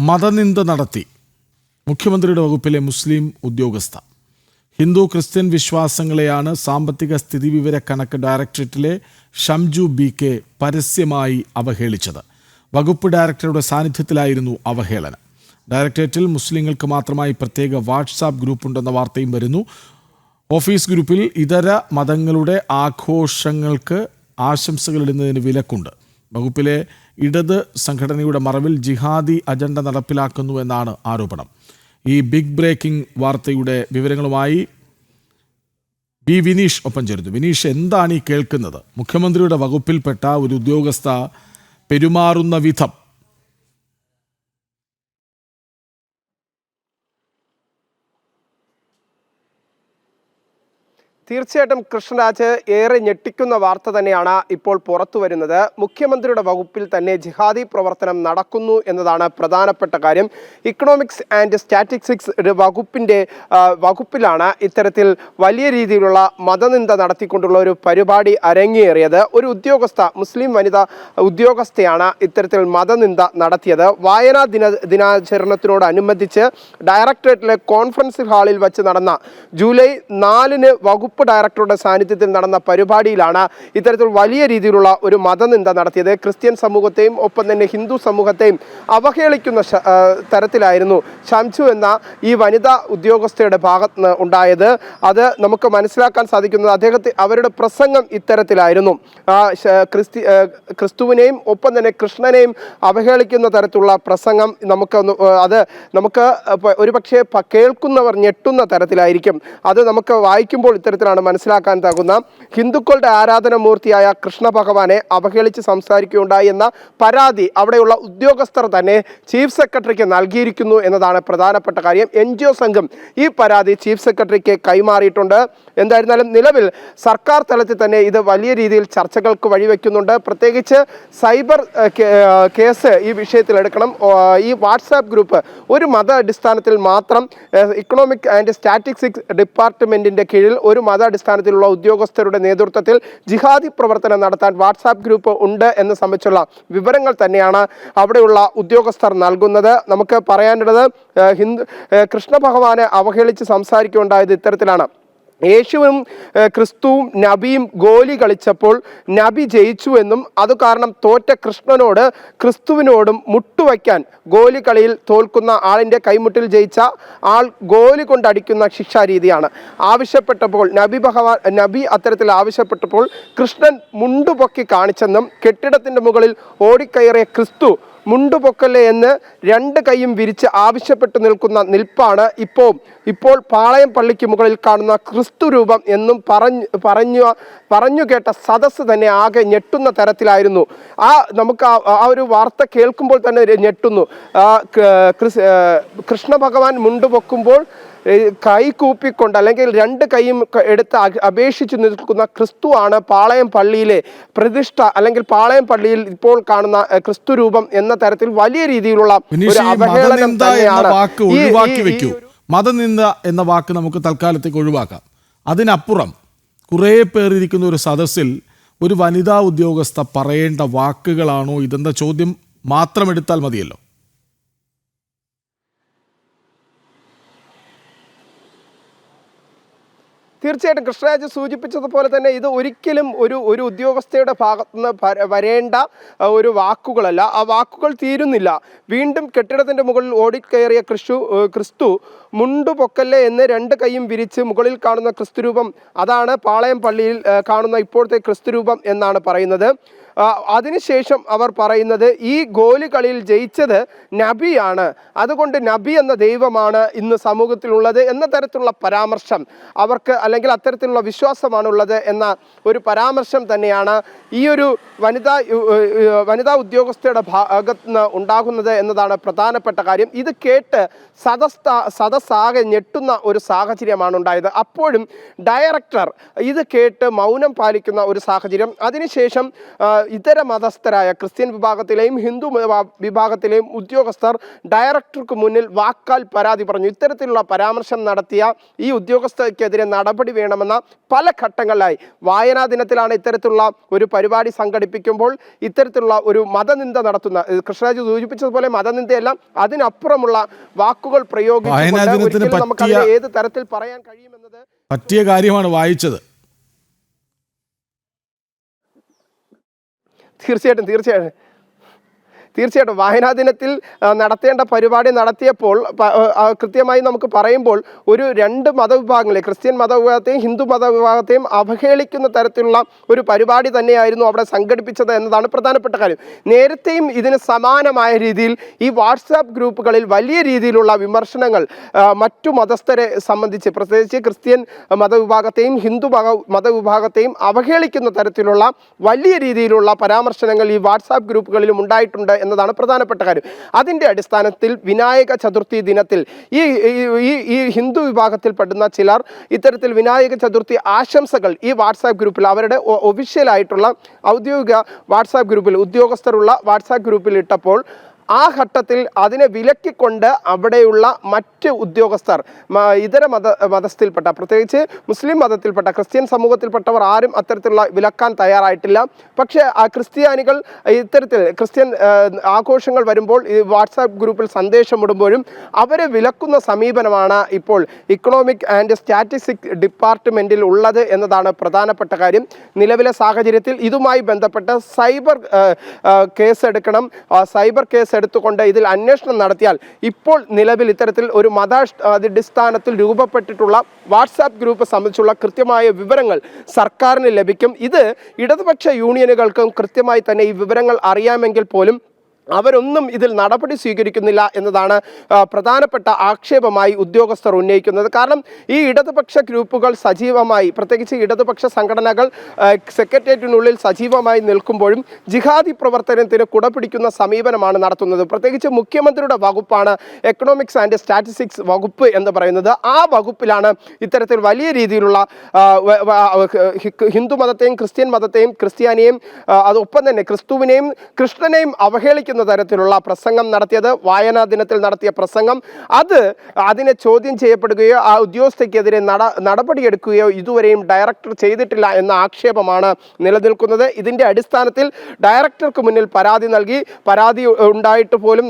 മതനിന്ദ നടത്തി മുഖ്യമന്ത്രിയുടെ വകുപ്പിലെ മുസ്ലിം ഉദ്യോഗസ്ഥ. ഹിന്ദു ക്രിസ്ത്യൻ വിശ്വാസങ്ങളെയാണ് സാമ്പത്തിക സ്ഥിതിവിവര കണക്ക് ഡയറക്ടറേറ്റിലെ ഷംജു BK പരസ്യമായി അവഹേളിച്ചത്. വകുപ്പ് ഡയറക്ടറുടെ സാന്നിധ്യത്തിലായിരുന്നു അവഹേളനം. ഡയറക്ടറേറ്റിൽ മുസ്ലിങ്ങൾക്ക് മാത്രമായി പ്രത്യേക വാട്സാപ്പ് ഗ്രൂപ്പുണ്ടെന്ന വാർത്തയും വരുന്നു. ഓഫീസ് ഗ്രൂപ്പിൽ ഇതര മതങ്ങളുടെ ആഘോഷങ്ങൾക്ക് ആശംസകളിടുന്നതിന് വിലക്കുണ്ട്. വകുപ്പിലെ ഇടത് സംഘടനയുടെ മറവിൽ ജിഹാദി അജണ്ട നടപ്പിലാക്കുന്നു എന്നാണ് ആരോപണം. ഈ ബിഗ് ബ്രേക്കിംഗ് വാർത്തയുടെ വിവരങ്ങളുമായി വിനീഷ് ഒപ്പം ചേരുന്നു. വിനീഷ്, എന്താണ് ഈ കേൾക്കുന്നത്? മുഖ്യമന്ത്രിയുടെ വകുപ്പിൽപ്പെട്ട ഒരു ഉദ്യോഗസ്ഥ പെരുമാറുന്ന വിധം. തീർച്ചയായിട്ടും കൃഷ്ണരാജ്, ഏറെ ഞെട്ടിക്കുന്ന വാർത്ത തന്നെയാണ് ഇപ്പോൾ പുറത്തു വരുന്നത്. മുഖ്യമന്ത്രിയുടെ വകുപ്പിൽ തന്നെ ജിഹാദി പ്രവർത്തനം നടക്കുന്നു എന്നതാണ് പ്രധാനപ്പെട്ട കാര്യം. ഇക്കണോമിക്സ് ആൻഡ് സ്റ്റാറ്റിസ്റ്റിക്സ് വകുപ്പിലാണ് ഇത്തരത്തിൽ വലിയ രീതിയിലുള്ള മതനിന്ദ നടത്തിക്കൊണ്ടുള്ള ഒരു പരിപാടി അരങ്ങേറിയത്. ഒരു ഉദ്യോഗസ്ഥ, മുസ്ലിം വനിതാ ഉദ്യോഗസ്ഥയാണ് ഇത്തരത്തിൽ മതനിന്ദ നടത്തിയത്. വായനാ ദിനാചരണത്തിനോടനുബന്ധിച്ച് ഡയറക്ടറേറ്റിലെ കോൺഫറൻസ് ഹാളിൽ വെച്ച് നടന്ന ജൂലൈ 4-ന് വകുപ്പ് ഡയറക്ടറുടെ സാന്നിധ്യത്തിൽ നടന്ന പരിപാടിയിലാണ് ഇത്തരത്തിൽ വലിയ രീതിയിലുള്ള ഒരു മതനിന്ദ നടത്തിയത്. ക്രിസ്ത്യൻ സമൂഹത്തെയും ഒപ്പം തന്നെ ഹിന്ദു സമൂഹത്തെയും അവഹേളിക്കുന്ന തരത്തിലായിരുന്നു ഷംജു എന്ന ഈ വനിതാ ഉദ്യോഗസ്ഥയുടെ ഭാഗത്ത് നിന്ന് ഉണ്ടായത്. അത് നമുക്ക് മനസ്സിലാക്കാൻ സാധിക്കുന്നത് അവരുടെ പ്രസംഗം ഇത്തരത്തിലായിരുന്നു. ക്രിസ്തുവിനെയും ഒപ്പം തന്നെ കൃഷ്ണനെയും അവഹേളിക്കുന്ന തരത്തിലുള്ള പ്രസംഗം നമുക്ക് ഒരുപക്ഷെ കേൾക്കുന്നവർ ഞെട്ടുന്ന തരത്തിലായിരിക്കും. അത് നമുക്ക് വായിക്കുമ്പോൾ ഇത്തരത്തിലാണ് മനസ്സിലാക്കാൻ താകുന്ന. ഹിന്ദുക്കളുടെ ആരാധനമൂർത്തിയായ കൃഷ്ണ ഭഗവാനെ അവഹേളിച്ച് സംസാരിക്കുകയുണ്ടായി എന്ന പരാതി അവിടെയുള്ള ഉദ്യോഗസ്ഥർ തന്നെ ചീഫ് സെക്രട്ടറിക്ക് നൽകിയിരിക്കുന്നു എന്നതാണ് പ്രധാനപ്പെട്ട കാര്യം. NGO സംഘം ഈ പരാതി ചീഫ് സെക്രട്ടറിക്ക് കൈമാറിയിട്ടുണ്ട്. എന്തായിരുന്നാലും നിലവിൽ സർക്കാർ തലത്തിൽ തന്നെ ഇത് വലിയ രീതിയിൽ ചർച്ചകൾക്ക് വഴിവെക്കുന്നുണ്ട്. പ്രത്യേകിച്ച് സൈബർ കേസ് ഈ വിഷയത്തിൽ എടുക്കണം. ഈ വാട്സാപ്പ് ഗ്രൂപ്പ് ഒരു മത അടിസ്ഥാനത്തിൽ മാത്രം ഇക്കണോമിക് ആൻഡ് സ്റ്റാറ്റിസ്റ്റിക്സ് ഡിപ്പാർട്ട്മെന്റിന്റെ കീഴിൽ ഒരു മത അടിസ്ഥാനത്തിലുള്ള ഉദ്യോഗസ്ഥരുടെ നേതൃത്വത്തിൽ ജിഹാദി പ്രവർത്തനം നടത്താൻ വാട്സാപ്പ് ഗ്രൂപ്പ് ഉണ്ട് എന്ന് സംബന്ധിച്ചുള്ള വിവരങ്ങൾ തന്നെയാണ് അവിടെയുള്ള ഉദ്യോഗസ്ഥർ നൽകുന്നത്. നമുക്ക് പറയാനുള്ളത് കൃഷ്ണ ഭഗവാനെ അവഹേളിച്ച് സംസാരിക്കുകയുണ്ടായത് ഇത്തരത്തിലാണ്. യേശുവും ക്രിസ്തുവും നബിയും ഗോലി കളിച്ചപ്പോൾ നബി ജയിച്ചു എന്നും അത് കാരണം തോറ്റ ക്രിസ്തുവിനോടും മുട്ടുവയ്ക്കാൻ ഗോലി കളിയിൽ തോൽക്കുന്ന ആളിൻ്റെ കൈമുട്ടിൽ ജയിച്ച ആൾ ഗോലി കൊണ്ടടിക്കുന്ന ശിക്ഷാരീതിയാണ് ആവശ്യപ്പെട്ടപ്പോൾ നബി അത്തരത്തിൽ ആവശ്യപ്പെട്ടപ്പോൾ കൃഷ്ണൻ മുണ്ടുപൊക്കി കാണിച്ചെന്നും കെട്ടിടത്തിൻ്റെ മുകളിൽ ഓടിക്കയറിയ ക്രിസ്തു മുണ്ടുപൊക്കല്ലേ എന്ന് രണ്ട് കൈയും വിരിച്ച് ആവശ്യപ്പെട്ടു നിൽക്കുന്ന നിൽപ്പാണ് ഇപ്പോൾ പാളയം പള്ളിക്ക് മുകളിൽ കാണുന്ന ക്രിസ്തു രൂപം എന്നും പറഞ്ഞു കേട്ട സദസ്സ് തന്നെ ആകെ ഞെട്ടുന്ന തരത്തിലായിരുന്നു. നമുക്ക് ആ ഒരു വാർത്ത കേൾക്കുമ്പോൾ തന്നെ ഞെട്ടുന്നു. കൃഷ്ണ ഭഗവാൻ മുണ്ടുപൊക്കുമ്പോൾ കൈ കൂപ്പിക്കൊണ്ട് അല്ലെങ്കിൽ രണ്ട് കൈയും എടുത്ത് അപേക്ഷിച്ച് നിൽക്കുന്ന ക്രിസ്തു ആണ് പാളയം പള്ളിയിലെ പ്രതിഷ്ഠ അല്ലെങ്കിൽ പാളയം പള്ളിയിൽ ഇപ്പോൾ കാണുന്ന ക്രിസ്തു രൂപം എന്ന തരത്തിൽ വലിയ രീതിയിലുള്ള ഒരു അവഹേളനം തന്നെയാണ്. മതനിന്ദ എന്ന വാക്ക് നമുക്ക് തൽക്കാലത്തേക്ക് ഒഴിവാക്കാം. അതിനപ്പുറം കുറേ പേർ ഇരിക്കുന്ന ഒരു സദസ്സിൽ ഒരു വനിതാ ഉദ്യോഗസ്ഥ പറയേണ്ട വാക്കുകളാണോ ഇതെന്ന ചോദ്യം മാത്രം എടുത്താൽ മതിയല്ലോ. തീർച്ചയായിട്ടും കൃഷ്ണരാജ് സൂചിപ്പിച്ചതുപോലെ തന്നെ ഇത് ഒരിക്കലും ഒരു ഉദ്യോഗസ്ഥയുടെ ഭാഗത്തുനിന്ന് വരേണ്ട ഒരു വാക്കുകളല്ല. ആ വാക്കുകൾ തീരുന്നില്ല. വീണ്ടും കെട്ടിടത്തിൻ്റെ മുകളിൽ ഓടിക്കയറിയ ക്രിസ്തു മുണ്ടുപൊക്കല്ലേ എന്ന് രണ്ട് കൈയും വിരിച്ച് മുകളിൽ കാണുന്ന ക്രിസ്തുരൂപം അതാണ് പാളയം പള്ളിയിൽ കാണുന്ന ഇപ്പോഴത്തെ ക്രിസ്തുരൂപം എന്നാണ് പറയുന്നത്. അതിനുശേഷം അവർ പറയുന്നത് ഈ ഗോലി കളിയിൽ ജയിച്ചത് നബിയാണ്, അതുകൊണ്ട് നബി എന്ന ദൈവമാണ് ഇന്ന് സമൂഹത്തിലുള്ളത് എന്ന തരത്തിലുള്ള പരാമർശം അവർക്ക് അല്ലെങ്കിൽ അത്തരത്തിലുള്ള വിശ്വാസമാണുള്ളത് എന്ന ഒരു പരാമർശം തന്നെയാണ് ഈ ഒരു വനിതാ ഉദ്യോഗസ്ഥയുടെ ഭാഗത്ത് നിന്ന് ഉണ്ടാകുന്നത് എന്നതാണ് പ്രധാനപ്പെട്ട കാര്യം. ഇത് കേട്ട് സദസ്സാകെ ഞെട്ടുന്ന ഒരു സാഹചര്യമാണ് ഉണ്ടായത്. അപ്പോഴും ഡയറക്ടർ ഇത് കേട്ട് മൗനം പാലിക്കുന്ന ഒരു സാഹചര്യം. അതിനുശേഷം ഇതര മതസ്ഥരായ ക്രിസ്ത്യൻ വിഭാഗത്തിലെയും ഹിന്ദു വിഭാഗത്തിലെയും ഉദ്യോഗസ്ഥർ ഡയറക്ടർക്ക് മുന്നിൽ വാക്കാൽ പരാതി പറഞ്ഞു. ഇത്തരത്തിലുള്ള പരാമർശം നടത്തിയ ഈ ഉദ്യോഗസ്ഥർക്കെതിരെ നടപടി വേണമെന്ന പല ഘട്ടങ്ങളിലായി വായനാ ദിനത്തിലാണ് ഇത്തരത്തിലുള്ള ഒരു പരിപാടി സംഘടിപ്പിക്കുമ്പോൾ ഇത്തരത്തിലുള്ള ഒരു മതനിന്ദ നടത്തുന്ന, കൃഷ്ണരാജ് സൂചിപ്പിച്ചതുപോലെ മതനിന്ദയല്ല, അതിനപ്പുറമുള്ള വാക്കുകൾ പ്രയോഗിച്ചുകൊണ്ട് നമുക്ക് ഏത് തരത്തിൽ പറയാൻ കഴിയുമെന്നത് പറ്റിയ കാര്യമാണ് വായിച്ചത്. തീർച്ചയായിട്ടും വായനാ ദിനത്തിൽ നടത്തേണ്ട പരിപാടി നടത്തിയപ്പോൾ കൃത്യമായി നമുക്ക് പറയുമ്പോൾ ഒരു രണ്ട് മതവിഭാഗങ്ങളെ, ക്രിസ്ത്യൻ മതവിഭാഗത്തെയും ഹിന്ദു മതവിഭാഗത്തെയും അവഹേളിക്കുന്ന തരത്തിലുള്ള ഒരു പരിപാടി തന്നെയായിരുന്നു അവിടെ സംഘടിപ്പിച്ചത് എന്നതാണ് പ്രധാനപ്പെട്ട കാര്യം. നേരത്തെയും ഇതിന് സമാനമായ രീതിയിൽ ഈ വാട്സാപ്പ് ഗ്രൂപ്പുകളിൽ വലിയ രീതിയിലുള്ള വിമർശനങ്ങൾ മറ്റു മതസ്ഥരെ സംബന്ധിച്ച്, പ്രത്യേകിച്ച് ക്രിസ്ത്യൻ മതവിഭാഗത്തെയും ഹിന്ദു മതവിഭാഗത്തെയും അവഹേളിക്കുന്ന തരത്തിലുള്ള വലിയ രീതിയിലുള്ള പരാമർശനങ്ങൾ ഈ വാട്സാപ്പ് ഗ്രൂപ്പുകളിലും ഉണ്ടായിട്ടുണ്ട് എന്നതാണ് പ്രധാനപ്പെട്ട കാര്യം. അതിൻ്റെ അടിസ്ഥാനത്തിൽ വിനായക ചതുർത്ഥി ദിനത്തിൽ ഈ ഹിന്ദു വിഭാഗത്തിൽപ്പെടുന്ന ചിലർ ഇത്തരത്തിൽ വിനായക ചതുർത്ഥി ആശംസകൾ ഈ വാട്സാപ്പ് ഗ്രൂപ്പിൽ, അവരുടെ ഒഫീഷ്യലായിട്ടുള്ള ഔദ്യോഗിക വാട്സാപ്പ് ഗ്രൂപ്പിൽ, ഉദ്യോഗസ്ഥരുള്ള വാട്സാപ്പ് ഗ്രൂപ്പിൽ ഇട്ടപ്പോൾ ആ ഘട്ടത്തിൽ അതിനെ വിലക്കിക്കൊണ്ട് അവിടെയുള്ള മറ്റ് ഉദ്യോഗസ്ഥർ ഇതര മതസ്ഥയിൽപ്പെട്ട, പ്രത്യേകിച്ച് മുസ്ലിം മതത്തിൽപ്പെട്ട, ക്രിസ്ത്യൻ സമൂഹത്തിൽപ്പെട്ടവർ ആരും അത്തരത്തിലുള്ള വിലക്കാൻ തയ്യാറായിട്ടില്ല. പക്ഷേ ആ ക്രിസ്ത്യാനികൾ ഇത്തരത്തിൽ ക്രിസ്ത്യൻ ആഘോഷങ്ങൾ വരുമ്പോൾ ഈ വാട്സാപ്പ് ഗ്രൂപ്പിൽ സന്ദേശമിടുമ്പോഴും അവരെ വിലക്കുന്ന സമീപനമാണ് ഇപ്പോൾ ഇക്കണോമിക് ആൻഡ് സ്റ്റാറ്റിസ്റ്റിക്സ് ഡിപ്പാർട്ട്മെൻറ്റിൽ ഉള്ളത് എന്നതാണ് പ്രധാനപ്പെട്ട കാര്യം. നിലവിലെ സാഹചര്യത്തിൽ ഇതുമായി ബന്ധപ്പെട്ട് സൈബർ കേസ് എടുക്കണം, സൈബർ കേസ് എടുത്തുകൊണ്ട് ഇതിൽ അന്വേഷണം നടത്തിയാൽ ഇപ്പോൾ നിലവിൽ ഇത്തരത്തിൽ ഒരു മതാടിസ്ഥാനത്തിൽ രൂപപ്പെട്ടിട്ടുള്ള വാട്സാപ്പ് ഗ്രൂപ്പ് സംബന്ധിച്ചുള്ള കൃത്യമായ വിവരങ്ങൾ സർക്കാരിന് ലഭിക്കും. ഇത് ഇടതുപക്ഷ യൂണിയനുകൾക്കും കൃത്യമായി തന്നെ ഈ വിവരങ്ങൾ അറിയാമെങ്കിൽ പോലും അവരൊന്നും ഇതിൽ നടപടി സ്വീകരിക്കുന്നില്ല എന്നതാണ് പ്രധാനപ്പെട്ട ആക്ഷേപമായി ഉദ്യോഗസ്ഥർ ഉന്നയിക്കുന്നത്. കാരണം ഈ ഇടതുപക്ഷ ഗ്രൂപ്പുകൾ സജീവമായി, പ്രത്യേകിച്ച് ഇടതുപക്ഷ സംഘടനകൾ സെക്രട്ടേറിയറ്റിനുള്ളിൽ സജീവമായി നിൽക്കുമ്പോഴും ജിഹാദി പ്രവർത്തനത്തിന് കുടപിടിക്കുന്ന സമീപനമാണ് നടത്തുന്നത്. പ്രത്യേകിച്ച് മുഖ്യമന്ത്രിയുടെ വകുപ്പാണ് എക്കണോമിക്സ് ആൻഡ് സ്റ്റാറ്റിസ്റ്റിക്സ് വകുപ്പ് എന്ന് പറയുന്നത്. ആ വകുപ്പിലാണ് ഇത്തരത്തിൽ വലിയ രീതിയിലുള്ള ഹിന്ദു മതത്തെയും ക്രിസ്ത്യൻ മതത്തെയും ക്രിസ്ത്യാനിയെയും അതൊപ്പം തന്നെ ക്രിസ്തുവിനെയും കൃഷ്ണനെയും അവഹേളിക്കുന്ന തരത്തിലുള്ള പ്രസംഗം നടത്തിയത്. വായനാ ദിനത്തിൽ നടത്തിയ പ്രസംഗം അതിനെ ചോദ്യം ചെയ്യപ്പെടുകയോ ആ ഉദ്യോഗസ്ഥയ്ക്കെതിരെ നടപടിയെടുക്കുകയോ ഇതുവരെയും ഡയറക്ടർ ചെയ്തിട്ടില്ല എന്ന ആക്ഷേപമാണ് നിലനിൽക്കുന്നത്. ഇതിൻ്റെ അടിസ്ഥാനത്തിൽ ഡയറക്ടർക്ക് മുന്നിൽ പരാതി നൽകി, പരാതി ഉണ്ടായിട്ട് പോലും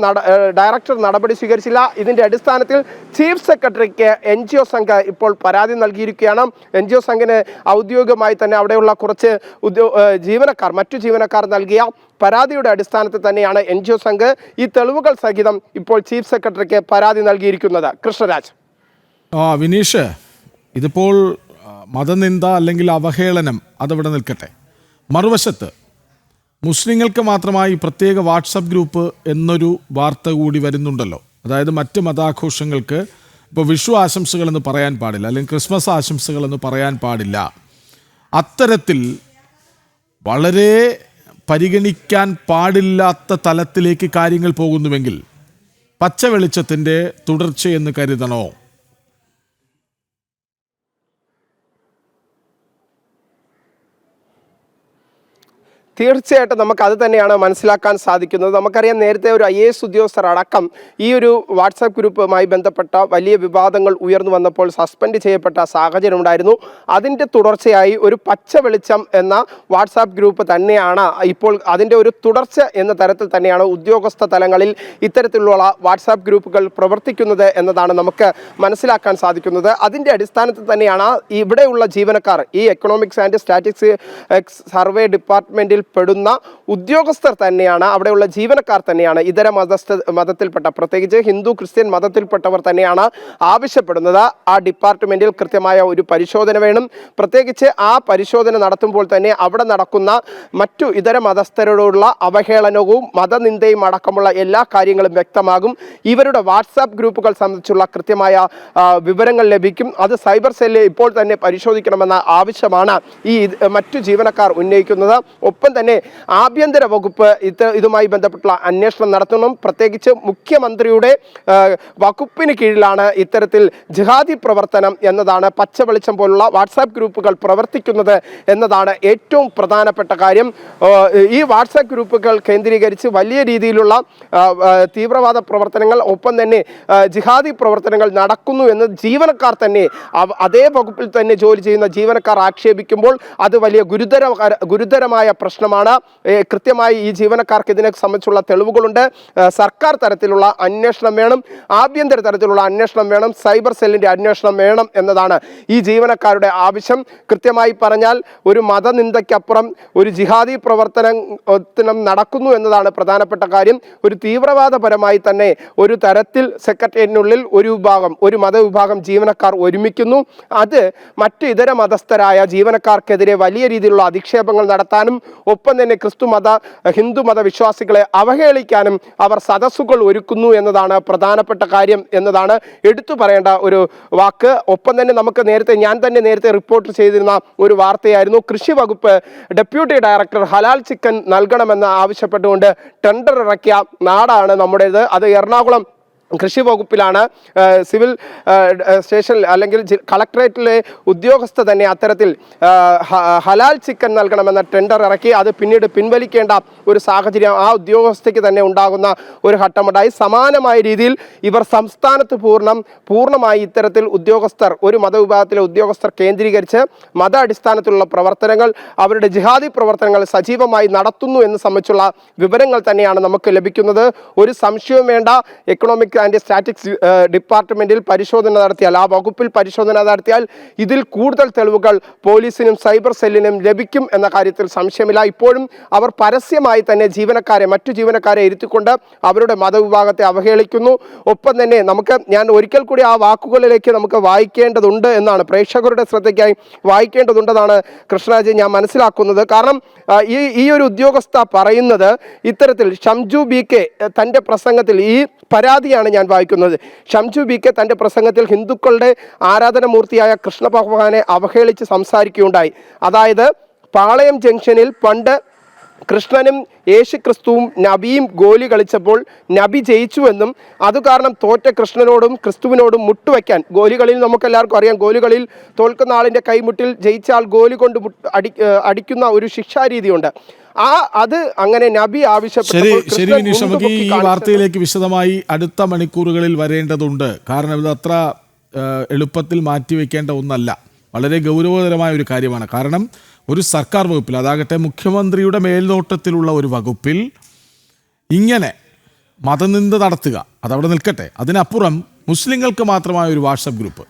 ഡയറക്ടർ നടപടി സ്വീകരിച്ചില്ല. ഇതിൻ്റെ അടിസ്ഥാനത്തിൽ ചീഫ് സെക്രട്ടറിക്ക് NGO സംഘ് ഇപ്പോൾ പരാതി നൽകിയിരിക്കുകയാണ്. NGO സംഘിന് ഔദ്യോഗികമായി തന്നെ അവിടെയുള്ള കുറച്ച് മറ്റു ജീവനക്കാർ നൽകിയ പരാതിയുടെ അടിസ്ഥാനത്തിൽ തന്നെയാണ് NGO സംഘ് ഈ തെളിവുകൾ സഹിതം ഇപ്പോൾ ചീഫ് സെക്രട്ടറിക്ക് പരാതി നൽകിയിരിക്കുന്നത്. കൃഷ്ണരാജ്. വിനീഷ്, ഇതിപ്പോൾ മതനിന്ദ അല്ലെങ്കിൽ അവഹേളനം അതവിടെ നിൽക്കട്ടെ, മറുവശത്ത് മുസ്ലിങ്ങൾക്ക് മാത്രമായി പ്രത്യേക വാട്സപ്പ് ഗ്രൂപ്പ് എന്നൊരു വാർത്ത കൂടി വരുന്നുണ്ടല്ലോ. അതായത് മറ്റ് മതാഘോഷങ്ങൾക്ക് ഇപ്പോൾ വിഷു ആശംസകളെന്ന് പറയാൻ പാടില്ല, അല്ലെങ്കിൽ ക്രിസ്മസ് ആശംസകളെന്ന് പറയാൻ പാടില്ല. അത്തരത്തിൽ വളരെ പരിഗണിക്കാൻ പാടില്ലാത്ത തലത്തിലേക്ക് കാര്യങ്ങൾ പോകുന്നുവെങ്കിൽ പച്ച വെളിച്ചത്തിൻ്റെ തുടർച്ചയെന്ന് കരുതണോ? തീർച്ചയായിട്ടും നമുക്ക് അത് തന്നെയാണ് മനസ്സിലാക്കാൻ സാധിക്കുന്നത്. നമുക്കറിയാം, നേരത്തെ ഒരു IAS ഉദ്യോഗസ്ഥർ അടക്കം ഈ ഒരു വാട്സാപ്പ് ഗ്രൂപ്പുമായി ബന്ധപ്പെട്ട വലിയ വിവാദങ്ങൾ ഉയർന്നു വന്നപ്പോൾ സസ്പെൻഡ് ചെയ്യപ്പെട്ട സാഹചര്യം ഉണ്ടായിരുന്നു. അതിൻ്റെ തുടർച്ചയായി ഒരു പച്ച വെളിച്ചം എന്ന വാട്സാപ്പ് ഗ്രൂപ്പ് തന്നെയാണ് ഇപ്പോൾ അതിൻ്റെ ഒരു തുടർച്ച എന്ന തരത്തിൽ തന്നെയാണ് ഉദ്യോഗസ്ഥ തലങ്ങളിൽ ഇത്തരത്തിലുള്ള വാട്സാപ്പ് ഗ്രൂപ്പുകൾ പ്രവർത്തിക്കുന്നത് എന്നതാണ് നമുക്ക് മനസ്സിലാക്കാൻ സാധിക്കുന്നത്. അതിൻ്റെ അടിസ്ഥാനത്തിൽ തന്നെയാണ് ഇവിടെയുള്ള ജീവനക്കാർ, ഈ എക്കണോമിക്സ് ആൻഡ് സ്റ്റാറ്റിസ്റ്റിക്സ് സർവേ ഡിപ്പാർട്ട്മെൻറ്റിൽ പെടുന്ന ഉദ്യോഗസ്ഥർ തന്നെയാണ്, അവിടെയുള്ള ജീവനക്കാർ തന്നെയാണ് ഇതര മതത്തിൽപ്പെട്ട, പ്രത്യേകിച്ച് ഹിന്ദു ക്രിസ്ത്യൻ മതത്തിൽപ്പെട്ടവർ തന്നെയാണ് ആവശ്യപ്പെടുന്നത്. ആ ഡിപ്പാർട്ട്മെൻറ്റിൽ കൃത്യമായ ഒരു പരിശോധന വേണം. പ്രത്യേകിച്ച് ആ പരിശോധന നടത്തുമ്പോൾ തന്നെ അവിടെ നടക്കുന്ന മറ്റു ഇതര മതസ്ഥരോടുള്ള അവഹേളനവും മതനിന്ദയും അടക്കമുള്ള എല്ലാ കാര്യങ്ങളും വ്യക്തമാകും. ഇവരുടെ വാട്സാപ്പ് ഗ്രൂപ്പുകൾ സംബന്ധിച്ചുള്ള കൃത്യമായ വിവരങ്ങൾ ലഭിക്കും. അത് സൈബർ സെല്ല് ഇപ്പോൾ തന്നെ പരിശോധിക്കണമെന്ന ആവശ്യമാണ് ഈ മറ്റു ജീവനക്കാർ ഉന്നയിക്കുന്നത്. ഒപ്പം തന്നെ ആഭ്യന്തര വകുപ്പ് ഇതുമായി ബന്ധപ്പെട്ടുള്ള അന്വേഷണം നടത്തണം. പ്രത്യേകിച്ച് മുഖ്യമന്ത്രിയുടെ വകുപ്പിന് കീഴിലാണ് ഇത്തരത്തിൽ ജിഹാദി പ്രവർത്തനം എന്നതാണ്, പച്ച വെളിച്ചം പോലുള്ള വാട്സാപ്പ് ഗ്രൂപ്പുകൾ പ്രവർത്തിക്കുന്നത് എന്നതാണ് ഏറ്റവും പ്രധാനപ്പെട്ട കാര്യം. ഈ വാട്സാപ്പ് ഗ്രൂപ്പുകൾ കേന്ദ്രീകരിച്ച് വലിയ രീതിയിലുള്ള തീവ്രവാദ പ്രവർത്തനങ്ങൾ ഒപ്പം തന്നെ ജിഹാദി പ്രവർത്തനങ്ങൾ നടക്കുന്നു എന്ന് ജീവനക്കാർ തന്നെ അതേ വകുപ്പിൽ തന്നെ ജോലി ചെയ്യുന്ന ജീവനക്കാർ ആക്ഷേപിക്കുമ്പോൾ അത് വലിയ ഗുരുതരമായ പ്രശ്നമാണ്. കൃത്യമായി ഈ ജീവനക്കാർക്ക് ഇതിനെ സംബന്ധിച്ചുള്ള തെളിവുകളുണ്ട്. സർക്കാർ തലത്തിലുള്ള അന്വേഷണം വേണം, ആഭ്യന്തര തലത്തിലുള്ള അന്വേഷണം വേണം, സൈബർ സെല്ലിന്റെ അന്വേഷണം വേണം എന്നതാണ് ഈ ജീവനക്കാരുടെ ആവശ്യം. കൃത്യമായി പറഞ്ഞാൽ ഒരു മതനിന്ദയ്ക്കപ്പുറം ഒരു ജിഹാദി പ്രവർത്തനം നടക്കുന്നു എന്നതാണ് പ്രധാനപ്പെട്ട കാര്യം. ഒരു തീവ്രവാദപരമായി തന്നെ ഒരു തരത്തിൽ സെക്രട്ടേറിയറ്റിനുള്ളിൽ ഒരു മതവിഭാഗം ജീവനക്കാർ ഒരുമിക്കുന്നു. അത് മറ്റ് ഇതര മതസ്ഥരായ ജീവനക്കാർക്കെതിരെ വലിയ രീതിയിലുള്ള അധിക്ഷേപങ്ങൾ നടത്താനും ഒപ്പം തന്നെ ഹിന്ദു മത വിശ്വാസികളെ അവഹേളിക്കാനും അവർ സദസ്സുകൾ ഒരുക്കുന്നു എന്നതാണ് പ്രധാനപ്പെട്ട കാര്യം എന്നതാണ് എടുത്തു പറയേണ്ട ഒരു വാക്ക്. ഒപ്പം തന്നെ ഞാൻ തന്നെ നേരത്തെ റിപ്പോർട്ട് ചെയ്തിരുന്ന ഒരു വാർത്തയായിരുന്നു. കൃഷി വകുപ്പ് ഡെപ്യൂട്ടി ഡയറക്ടർ ഹലാൽ ചിക്കൻ നൽകണമെന്ന് ആവശ്യപ്പെട്ടുകൊണ്ട് ടെൻഡർ ഇറക്കിയ നാടാണ് നമ്മുടേത്. അത് എറണാകുളം കൃഷി വകുപ്പിലാണ്. സിവിൽ സ്റ്റേഷൻ അല്ലെങ്കിൽ കളക്ടറേറ്റിലെ ഉദ്യോഗസ്ഥ തന്നെ അത്തരത്തിൽ ഹലാൽ ചിക്കൻ നൽകണമെന്ന ടെൻഡർ ഇറക്കി. അത് പിന്നീട് പിൻവലിക്കേണ്ട ഒരു സാഹചര്യം ആ ഉദ്യോഗസ്ഥയ്ക്ക് തന്നെ ഉണ്ടാകുന്ന ഒരു ഘട്ടമുണ്ടായി. സമാനമായ രീതിയിൽ ഇവർ സംസ്ഥാനത്ത് പൂർണ്ണമായി ഇത്തരത്തിൽ ഒരു മതവിഭാഗത്തിലെ ഉദ്യോഗസ്ഥർ കേന്ദ്രീകരിച്ച് മത അടിസ്ഥാനത്തിലുള്ള പ്രവർത്തനങ്ങൾ, അവരുടെ ജിഹാദി പ്രവർത്തനങ്ങൾ സജീവമായി നടത്തുന്നു എന്ന് സംബന്ധിച്ചുള്ള വിവരങ്ങൾ തന്നെയാണ് നമുക്ക് ലഭിക്കുന്നത്. ഒരു സംശയവും വേണ്ട. എക്കണോമിക് ആൻഡ് സ്റ്റാറ്റിക്സ് ഡിപ്പാർട്ട്മെന്റിൽ പരിശോധന നടത്തിയാൽ, ആ വകുപ്പിൽ പരിശോധന നടത്തിയാൽ ഇതിൽ കൂടുതൽ തെളിവുകൾ പോലീസിനും സൈബർ സെല്ലിനും ലഭിക്കും എന്ന കാര്യത്തിൽ സംശയമില്ല. ഇപ്പോഴും അവർ പരസ്യമായി തന്നെ മറ്റു ജീവനക്കാരെ ഇരുത്തിക്കൊണ്ട് അവരുടെ മതവിഭാഗത്തെ അവഹേളിക്കുന്നു. ഒപ്പം തന്നെ ഞാൻ ഒരിക്കൽ കൂടി ആ വാക്കുകളിലേക്ക് നമുക്ക് വായിക്കേണ്ടതുണ്ട് എന്നാണ്, പ്രേക്ഷകരുടെ ശ്രദ്ധയ്ക്കായി വായിക്കേണ്ടതുണ്ടെന്നാണ് കൃഷ്ണരാജ് ഞാൻ മനസ്സിലാക്കുന്നത്. കാരണം ഈ ഒരു ഉദ്യോഗസ്ഥ പറയുന്നത് ഇത്തരത്തിൽ ഷംജു ബി കെ തൻ്റെ പ്രസംഗത്തിൽ ഈ പരാതിയാണ് ഞാൻ വായിക്കുന്നത്. ഷംജു ബി കെ തൻ്റെ പ്രസംഗത്തിൽ ഹിന്ദുക്കളുടെ ആരാധനമൂർത്തിയായ കൃഷ്ണ ഭഗവാനെ അവഹേളിച്ച് സംസാരിക്കുകയുണ്ടായി. അതായത് പാളയം ജംഗ്ഷനിൽ പണ്ട് കൃഷ്ണനും യേശുക്രിസ്തുവും നബിയും ഗോലി കളിച്ചപ്പോൾ നബി ജയിച്ചുവെന്നും അത് കാരണം തോറ്റ കൃഷ്ണനോടും ക്രിസ്തുവിനോടും മുട്ടുവയ്ക്കാൻ, ഗോലികളിൽ നമുക്കെല്ലാവർക്കും അറിയാം, ഗോലികളിൽ തോൽക്കുന്ന ആളിൻ്റെ കൈമുട്ടിൽ ജയിച്ച ആൾ ഗോലി കൊണ്ട് അടിക്കുന്ന ഒരു ശിക്ഷാരീതിയുണ്ട്. അത് അങ്ങനെ നബി ആവശ്യപ്പെട്ടു. ഈ വാർത്തയിലേക്ക് വിശദമായി അടുത്ത മണിക്കൂറുകളിൽ വരേണ്ടതുണ്ട്. കാരണം ഇത് അത്ര എളുപ്പത്തിൽ മാറ്റിവെക്കേണ്ട ഒന്നല്ല, വളരെ ഗൗരവതരമായ ഒരു കാര്യമാണ്. കാരണം ഒരു സർക്കാർ വകുപ്പിൽ, അതാകട്ടെ മുഖ്യമന്ത്രിയുടെ മേൽനോട്ടത്തിലുള്ള ഒരു വകുപ്പിൽ ഇങ്ങനെ മതനിന്ദ നടത്തുക, അതവിടെ നിൽക്കട്ടെ, അതിനപ്പുറം മുസ്ലിങ്ങൾക്ക് മാത്രമായ ഒരു വാട്സപ്പ് ഗ്രൂപ്പ്,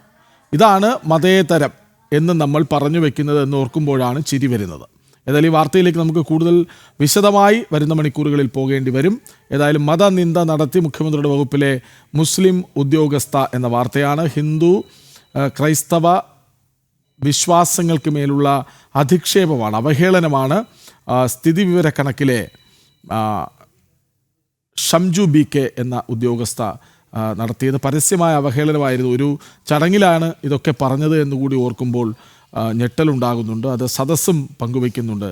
ഇതാണ് മതേതരം എന്ന് നമ്മൾ പറഞ്ഞു വെക്കുന്നത് എന്ന് ഓർക്കുമ്പോഴാണ് ചിരി വരുന്നത്. ഏതായാലും ഈ വാർത്തയിലേക്ക് നമുക്ക് കൂടുതൽ വിശദമായി വരുന്ന മണിക്കൂറുകളിൽ പോകേണ്ടി വരും. ഏതായാലും മതനിന്ദ നടത്തി മുഖ്യമന്ത്രിയുടെ വകുപ്പിലെ മുസ്ലിം ഉദ്യോഗസ്ഥ എന്ന വാർത്തയാണ്. ഹിന്ദു ക്രൈസ്തവ വിശ്വാസങ്ങൾക്ക് മേലുള്ള അധിക്ഷേപമാണ്, അവഹേളനമാണ് സ്ഥിതിവിവരക്കണക്കിലെ ഷംജു ബി കെ എന്ന ഉദ്യോഗസ്ഥ നടത്തിയത്. പരസ്യമായ അവഹേളനമായിരുന്നു. ഒരു ചടങ്ങിലാണ് ഇതൊക്കെ പറഞ്ഞത് എന്നുകൂടി ഓർക്കുമ്പോൾ ഞെട്ടലുണ്ടാകുന്നുണ്ട്. അത് സദസ്സും പങ്കുവയ്ക്കുന്നുണ്ട്.